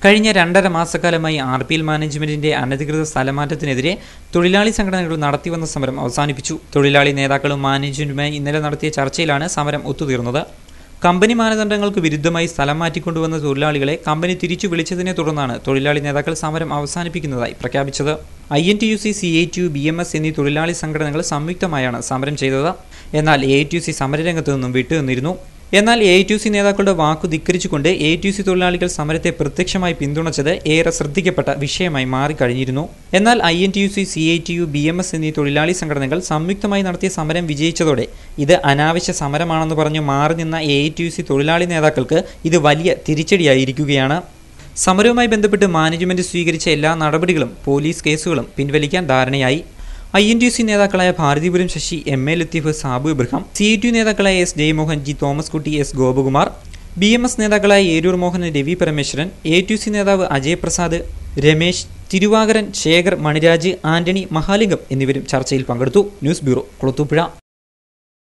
കഴിഞ്ഞ 2.5 മാസക്കാലമായി ആർപിഎൽ മാനേജ്മെന്റിന്റെ അനധികൃത സ്ഥലമാറ്റത്തിനെതിരെ തൊഴിലാളി സംഘടനകൾ നടത്തിവന്ന സമരം അവസാനിപ്പിച്ചു. തൊഴിലാളി നേതാക്കളും മാനേജ്മെന്റുമായി ഇന്നലെ നടത്തിയ ചർച്ചയിലാണ് സമരം ഒത്തുതീർന്നത്. കമ്പനി മാനദണ്ഡങ്ങൾക്ക് വിരുദ്ധമായി സ്ഥലം മാറ്റിക്കൊണ്ടുവന്ന തൊഴിലാളികളെ കമ്പനി തിരിച്ചു വിളിച്ചതിനെ തുടർന്നാണ് തൊഴിലാളി നേതാക്കൾ സമരം അവസാനിപ്പിക്കുന്നതായി പ്രഖ്യാപിച്ചത്. INTUC, CITU, BMS എന്നീ തൊഴിലാളി സംഘടനകൾ സംയുക്തമായാണ് സമരം ചെയ്തത്. എന്നാൽ AITUC സമരരംഗത്തു നിന്നും വിട്ടുനിന്നിരുന്നു. എന്നാൽ AITUC നേതാക്കളുടെ വാക്കു ധിക്കരിച്ചുകൊണ്ട് AITUC തൊഴിലാളികൾ സമരത്തെ പ്രത്യക്ഷമായി പിന്തുണച്ചത് ഏറെ ശ്രദ്ധിക്കപ്പെട്ട വിഷയമായി മാറിക്കഴിഞ്ഞിരുന്നു. എന്നാൽ INTUC, CITU, BMS എന്നീ തൊഴിലാളി സംഘടനകൾ സംയുക്തമായി നടത്തിയ സമരം വിജയിച്ചതോടെ ഇത് അനാവശ്യ സമരമാണെന്ന് പറഞ്ഞു മാറി നിന്ന AITUC തൊഴിലാളി നേതാക്കൾക്ക് ഇത് വലിയ തിരിച്ചടിയായിരിക്കുകയാണ്. സമരവുമായി ബന്ധപ്പെട്ട് മാനേജ്മെന്റ് സ്വീകരിച്ച എല്ലാ നടപടികളും പോലീസ് കേസുകളും പിൻവലിക്കാൻ ധാരണയായി. INTUC നേതാക്കളായ ഭാരതിപുരം ശശി, MA ലത്തീഫ്, സാബു ഇബ്രഹാം, CITU നേതാക്കളായ S ജയമോഹൻ, G തോമസ് കുട്ടി, S ഗോപകുമാർ, BMS നേതാക്കളായ ഏരൂർ മോഹൻ, രവി പരമേശ്വരൻ, AITUC നേതാവ് അജയ് പ്രസാദ്, രമേശ്, തിരുവാകരൻ, ശേഖർ, മണിരാജ്, ആന്റണി, മഹാലിംഗം എന്നിവരും ചർച്ചയിൽ പങ്കെടുത്തു. News bureau, Kulathupuzha.